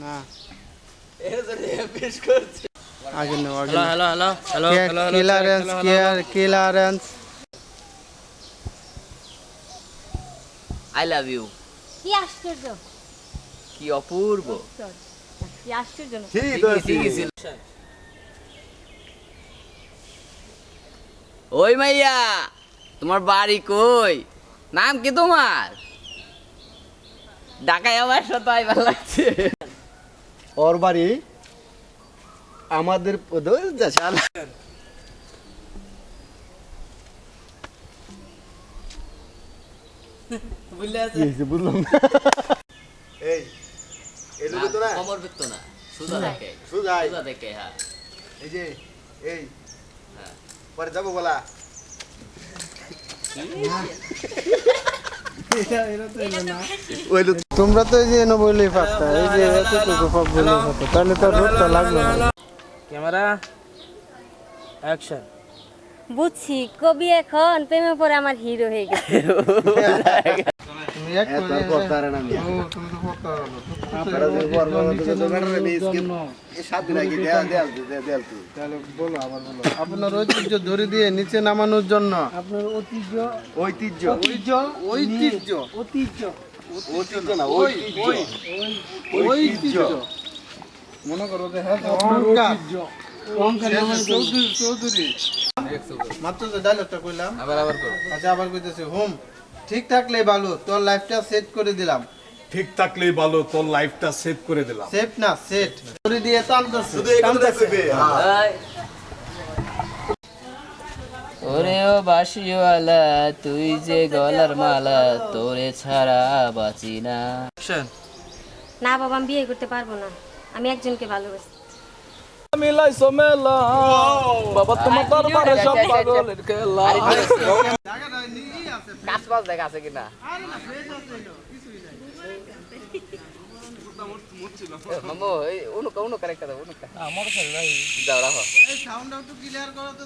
না আগে নাও আগে hello hello hello hello clearance I love you. কি আশ্চর্য, কি অপূর্ব। কি আশ্চর্য না। ঠিকই ছিল। ওই মাইয়া, তোমার বাড়ি কই? নাম কি তোমার? ঢাকায় আমার সাথে আইবার লাগছে। ওর বাড়ি আমাদের বুঝলাম না। এই এদিকে তো না, কমর বৃত্ত না, সুজা দেখে। সুজাই সুজা দেখে, হ্যাঁ। এই যে এই হ্যাঁ। পরে যাবো বলা তোমরা তো এই যে এনে বললেই পারতা, এই যে এতটুকু সব বললেই পারতা, তাহলে তো রোদটা লাগলো না। Camera action. বুঝছি, কবি এখন প্রেমে পড়ে আমার হিরো হয়ে গেছে। তুমি এক করে এত করতে পারে না মিয়া। ও তুমি তো করতে পারো না। আপনারা যে বর্বর তো ব্যাটারে বেশ কি এই সাত দিন আগে দেয়াল তুই তাহলে বলো, আবার বলো। আপনার ঐতিহ্য ধরে দিয়ে নিচে নামানোর জন্য আপনার ঐতিহ্য ঐতিহ্য ঐতিহ্য ঐতিহ্য ঐতিহ্য ঐতিহ্য না ঐতিহ্য মনে করো যে হ্যাঁ অহংকার চৌধুরী মাত্র যে ডায়লগটা কইলাম আবার করো। আচ্ছা আবার কইতেছি হোম ঠিক থাকলে ভালো, তোর লাইফটা সেট করে দিলাম। ঠিক থাকলেই ভালো, তোর লাইফটা সেভ করে দিলাম। সেট না সেট করে দিয়ে টানতেছে শুধু এই কথা দেখবে এই। ওরে ও বাঁশিওয়ালা, তুই যে গলার মালা, তোরে ছাড়া বাঁচি না। অ্যাকশন। না বাবা, আমি বিয়ে করতে পারবো না, আমি একজনকে ভালোবাসি। মিলাইছো মেলা বাবা, তোমার দরবারে সব পাগলের খেলা। কাজ বাজ দেখ আছে কিনা। মামু এই উনো কারেক্ট দাও, উনো আমার ছেলে ভাই দাও রাখো। এই সাউন্ডটা একটু ক্লিয়ার করো তো।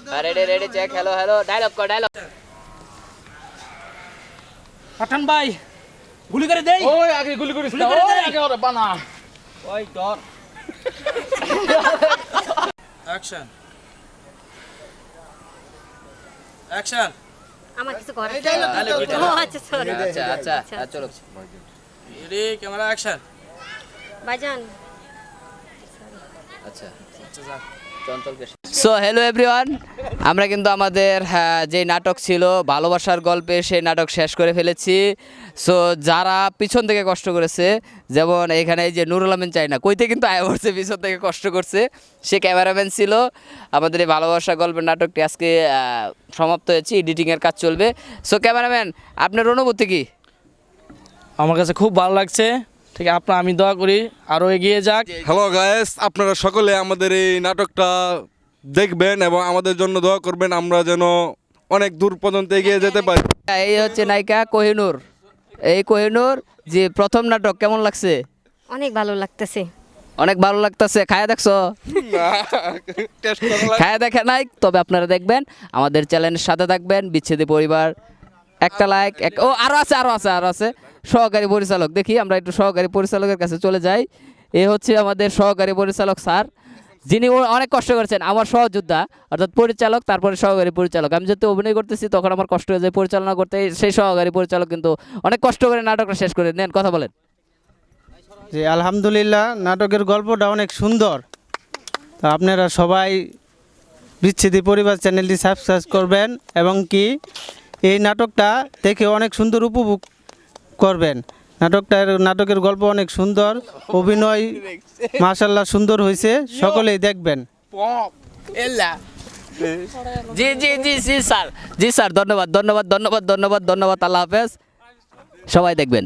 Ready check. হ্যালো ডায়লগ কর, ডায়লগ। পাঠান ভাই গুলি করে দেই। ওই আগে গুলি করিস না, ওই আগে ওরে বানা। ওই ডর। Action action. আমার কিছু করার এই dialogue ছিল। টা দাও। ও আচ্ছা সরি। আচ্ছা চলো। Ready camera action. ভাইজান আচ্ছা আচ্ছা যা। সো হ্যালো এভরিওয়ান, আমরা কিন্তু আমাদের যে নাটক ছিল ভালোবাসার গল্পে, সেই নাটক শেষ করে ফেলেছি। সো যারা পিছন থেকে কষ্ট করেছে, যেমন এখানে এই যে নুরুল আমিন চায়না কইতে কিন্তু আয়া পড়ছে, পিছন থেকে কষ্ট করছে, সে ক্যামেরাম্যান ছিল। আমাদের এই ভালোবাসা গল্পের নাটকটি আজকে সমাপ্ত হয়েছে, এডিটিংয়ের কাজ চলবে। সো ক্যামেরাম্যান, আপনার অনুভূতি কি? আমার কাছে খুব ভালো লাগছে। ঠিক আছে, আমি দোয়া করি আরো এগিয়ে যাক। হ্যালো গাইস, আপনারা সকলে আমাদের এই নাটকটা দেখবেন এবং আমাদের জন্য দোয়া করবেন, আমরা যেন অনেক দূর পর্যন্ত এগিয়ে যেতে পারি। এই হচ্ছে নায়িকা কোহিনূর। এই কোহিনূর যে প্রথম নাটক কেমন লাগছে? অনেক ভালো লাগতেছে। অনেক ভালো লাগতেছে। খায়া দেখছো? খায়া দেখে নাই, তবে আপনারা দেখবেন, আমাদের চ্যানেলের সাথে থাকবেন। বিচ্ছেদী পরিবার একটা লাইক, ও আরো আছে সহকারী পরিচালক। দেখি আমরা একটু সহকারী পরিচালকের কাছে চলে যাই। এ হচ্ছে আমাদের সহকারী পরিচালক স্যার, যিনি অনেক কষ্ট করেছেন। আমার সহযোদ্ধা অর্থাৎ পরিচালক, তারপরে সহকারী পরিচালক। আমি যেহেতু অভিনয় করতেছি তখন আমার কষ্ট হয়ে যায় পরিচালনা করতে, সেই সহকারী পরিচালক কিন্তু অনেক কষ্ট করে নাটকটা শেষ করে নেন। কথা বলেন। জি আলহামদুলিল্লাহ, নাটকের গল্পটা অনেক সুন্দর। তো আপনারা সবাই বিচ্ছেদী পরিবার চ্যানেলটি সাবস্ক্রাইব করবেন এবং কি এই নাটকটা দেখে অনেক সুন্দর উপভোগ করবেন। নাটকের গল্প অনেক সুন্দর, অভিনয় মাশাআল্লাহ সুন্দর হয়েছে, সকলেই দেখবেন। জি স্যার, ধন্যবাদ। আল্লাহ হাফেজ, সবাই দেখবেন।